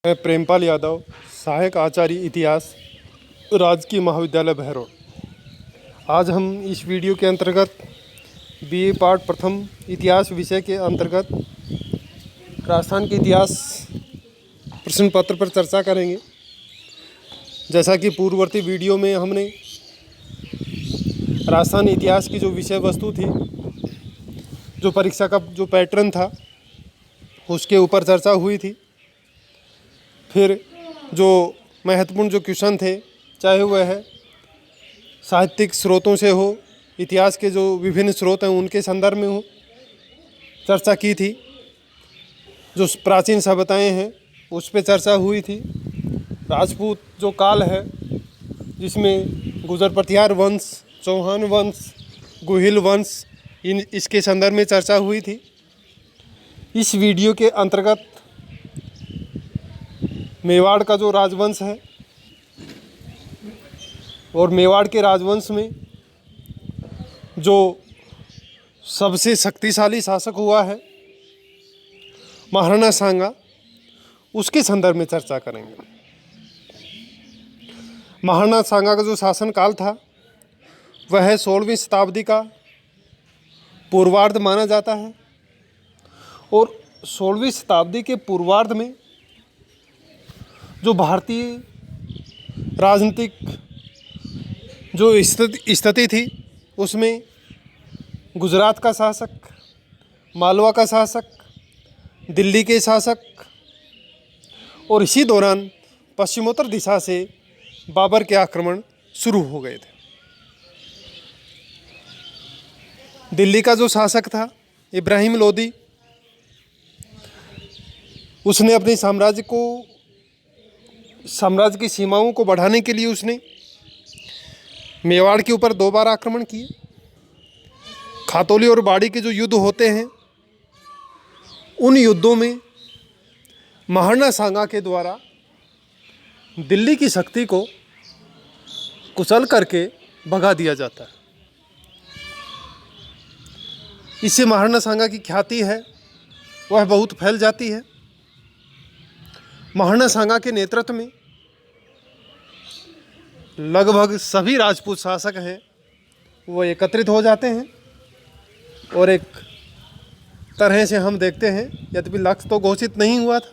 मैं प्रेमपाल यादव, सहायक आचार्य इतिहास, राजकीय महाविद्यालय भैरोड। आज हम इस वीडियो के अंतर्गत बीए पार्ट प्रथम इतिहास विषय के अंतर्गत राजस्थान के इतिहास प्रश्न पत्र पर चर्चा करेंगे। जैसा कि पूर्ववर्ती वीडियो में हमने राजस्थान इतिहास की जो विषय वस्तु थी, जो परीक्षा का जो पैटर्न था, उसके ऊपर चर्चा हुई थी। फिर जो महत्वपूर्ण जो क्वेश्चन थे, चाहे वह है साहित्यिक स्रोतों से हो, इतिहास के जो विभिन्न स्रोत हैं उनके संदर्भ में हो, चर्चा की थी। जो प्राचीन सभ्यताएं हैं उस पर चर्चा हुई थी। राजपूत जो काल है, जिसमें गुजर प्रतिहार वंश, चौहान वंश, गुहिल वंश, इसके संदर्भ में चर्चा हुई थी। इस वीडियो के अंतर्गत मेवाड़ का जो राजवंश है और मेवाड़ के राजवंश में जो सबसे शक्तिशाली शासक हुआ है महाराणा सांगा, उसके संदर्भ में चर्चा करेंगे। महाराणा सांगा का जो शासनकाल था वह 16वीं शताब्दी का पूर्वार्ध माना जाता है और 16वीं शताब्दी के पूर्वार्ध में जो भारतीय राजनीतिक जो स्थिति थी, उसमें गुजरात का शासक, मालवा का शासक, दिल्ली के शासक और इसी दौरान पश्चिमोत्तर दिशा से बाबर के आक्रमण शुरू हो गए थे। दिल्ली का जो शासक था इब्राहिम लोदी, उसने अपने साम्राज्य की सीमाओं को बढ़ाने के लिए उसने मेवाड़ के ऊपर 2 बार आक्रमण किए। खातौली और बाड़ी के जो युद्ध होते हैं, उन युद्धों में महाराणा सांगा के द्वारा दिल्ली की शक्ति को कुचल करके भगा दिया जाता है। इससे महाराणा सांगा की ख्याति है वह बहुत फैल जाती है। महाराणा सांगा के नेतृत्व में लगभग सभी राजपूत शासक हैं वो एकत्रित हो जाते हैं और एक तरह से हम देखते हैं, यद्यपि लक्ष्य तो घोषित नहीं हुआ था,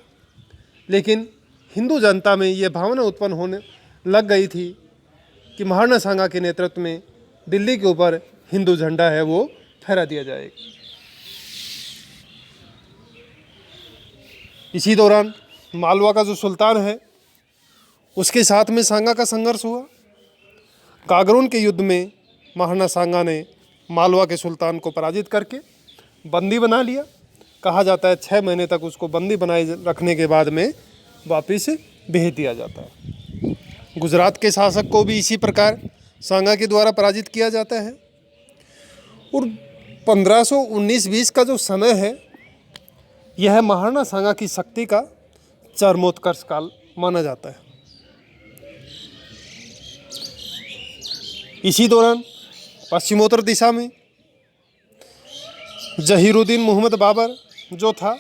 लेकिन हिंदू जनता में ये भावना उत्पन्न होने लग गई थी कि महाराणा सांगा के नेतृत्व में दिल्ली के ऊपर हिंदू झंडा है वो फहरा दिया जाएगा। इसी दौरान मालवा का जो सुल्तान है उसके साथ में सांगा का संघर्ष हुआ। कागरून के युद्ध में महाराणा सांगा ने मालवा के सुल्तान को पराजित करके बंदी बना लिया। कहा जाता है 6 महीने तक उसको बंदी बनाए रखने के बाद में वापस भेज दिया जाता है। गुजरात के शासक को भी इसी प्रकार सांगा के द्वारा पराजित किया जाता है। और 1519-20 का जो समय है, यह महाराणा सांगा की शक्ति का चरमोत्कर्ष काल माना जाता है। इसी दौरान पश्चिमोत्तर दिशा में जहीरुद्दीन मोहम्मद बाबर जो था,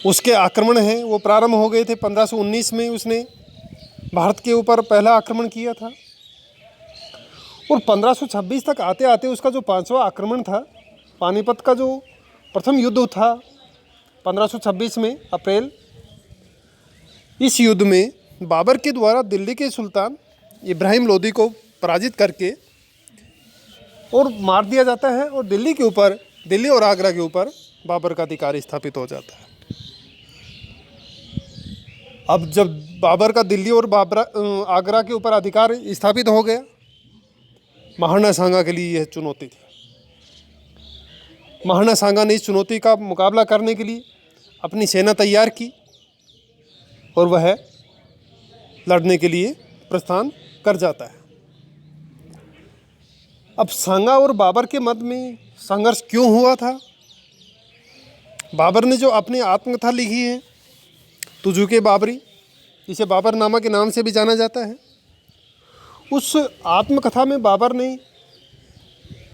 उसके आक्रमण हैं वो प्रारंभ हो गए थे। 1519 में उसने भारत के ऊपर पहला आक्रमण किया था और 1526 तक आते आते उसका जो 5वां आक्रमण था, पानीपत का जो प्रथम युद्ध था 1526 में अप्रैल, इस युद्ध में बाबर के द्वारा दिल्ली के सुल्तान इब्राहिम लोदी को पराजित करके और मार दिया जाता है और दिल्ली और आगरा के ऊपर बाबर का अधिकार स्थापित हो जाता है। अब जब बाबर का दिल्ली और आगरा के ऊपर अधिकार स्थापित हो गया, महाराणा सांगा के लिए यह चुनौती थी। महाराणा सांगा ने इस चुनौती का मुकाबला करने के लिए अपनी सेना तैयार की और वह लड़ने के लिए प्रस्थान कर जाता है। अब सांगा और बाबर के मध्य में संघर्ष क्यों हुआ था? बाबर ने जो अपनी आत्मकथा लिखी है, तुजुके बाबरी, जिसे बाबरनामा के नाम से भी जाना जाता है, उस आत्मकथा में बाबर ने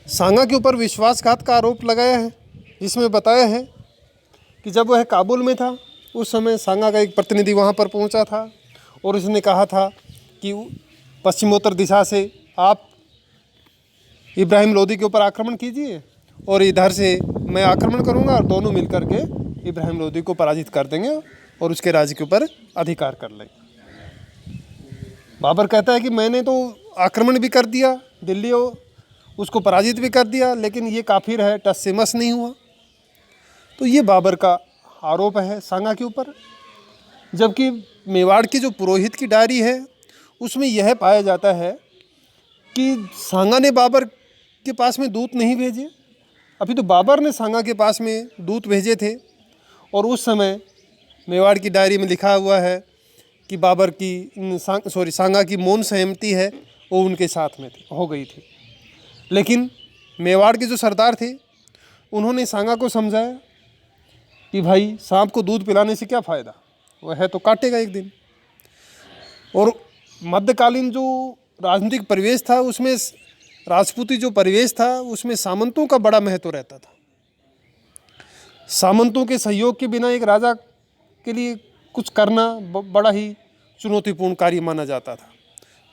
सांगा के ऊपर विश्वासघात का आरोप लगाया है, जिसमें बताया है कि जब वह काबुल में था उस समय सांगा का एक प्रतिनिधि वहाँ पर पहुँचा था और उसने कहा था कि पश्चिमोत्तर दिशा से आप इब्राहिम लोदी के ऊपर आक्रमण कीजिए और इधर से मैं आक्रमण करूँगा और दोनों मिलकर के इब्राहिम लोदी को पराजित कर देंगे और उसके राज्य के ऊपर अधिकार कर लेंगे। बाबर कहता है कि मैंने तो आक्रमण भी कर दिया, दिल्ली उसको पराजित भी कर दिया, लेकिन ये काफिर है, टस से मस नहीं हुआ। तो ये बाबर का आरोप है सांगा के ऊपर। जबकि मेवाड़ की जो पुरोहित की डायरी है उसमें यह पाया जाता है कि सांगा ने बाबर के पास में दूत नहीं भेजे, अभी तो बाबर ने सांगा के पास में दूत भेजे थे। और उस समय मेवाड़ की डायरी में लिखा हुआ है कि बाबर की सांगा की मौन सहमति है वो उनके साथ में थी, हो गई थी। लेकिन मेवाड़ के जो सरदार थे उन्होंने सांगा को समझाया कि भाई सांप को दूध पिलाने से क्या फ़ायदा, वह है तो काटेगा एक दिन। और मध्यकालीन जो राजनीतिक परिवेश था उसमें राजपूती जो परिवेश था उसमें सामंतों का बड़ा महत्व रहता था। सामंतों के सहयोग के बिना एक राजा के लिए कुछ करना बड़ा ही चुनौतीपूर्ण कार्य माना जाता था।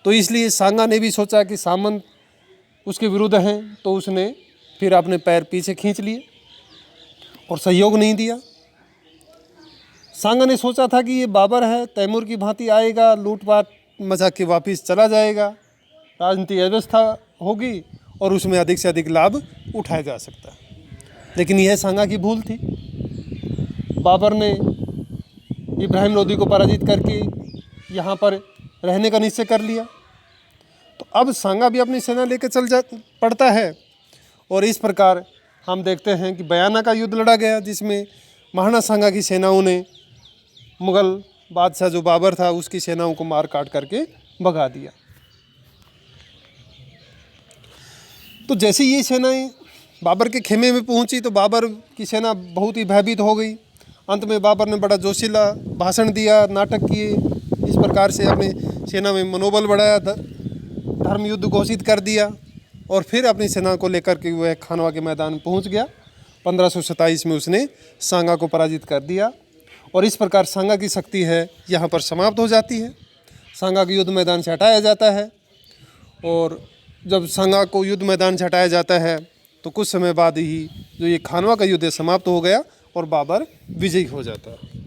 तो इसलिए सांगा ने भी सोचा कि सामंत उसके विरुद्ध हैं, तो उसने फिर अपने पैर पीछे खींच लिए और सहयोग नहीं दिया। सांगा ने सोचा था कि ये बाबर है, तैमूर की भांति आएगा, लूटपाट मचा के वापस चला जाएगा, राजनीतिक व्यवस्था होगी और उसमें अधिक से अधिक लाभ उठाया जा सकता है। लेकिन यह सांगा की भूल थी। बाबर ने इब्राहिम लोदी को पराजित करके यहाँ पर रहने का निश्चय कर लिया। तो अब सांगा भी अपनी सेना लेकर पड़ता है और इस प्रकार हम देखते हैं कि बयाना का युद्ध लड़ा गया, जिसमें महाराणा सांगा की सेनाओं ने मुग़ल बादशाह जो बाबर था उसकी सेनाओं को मार काट करके भगा दिया। तो जैसे ये सेनाएं बाबर के खेमे में पहुंची तो बाबर की सेना बहुत ही भयभीत हो गई। अंत में बाबर ने बड़ा जोशीला भाषण दिया, नाटक किए, इस प्रकार से अपने सेना में मनोबल बढ़ाया, धर्म युद्ध घोषित कर दिया और फिर अपनी सेना को लेकर के वह खानवा के मैदान में पहुंच गया। 1527 में उसने सांगा को पराजित कर दिया और इस प्रकार सांगा की शक्ति है यहाँ पर समाप्त हो जाती है। सांगा को युद्ध मैदान से हटाया जाता है और जब सांगा को युद्ध मैदान से हटाया जाता है तो कुछ समय बाद ही जो ये खानवा का युद्ध समाप्त हो गया और बाबर विजयी हो जाता है।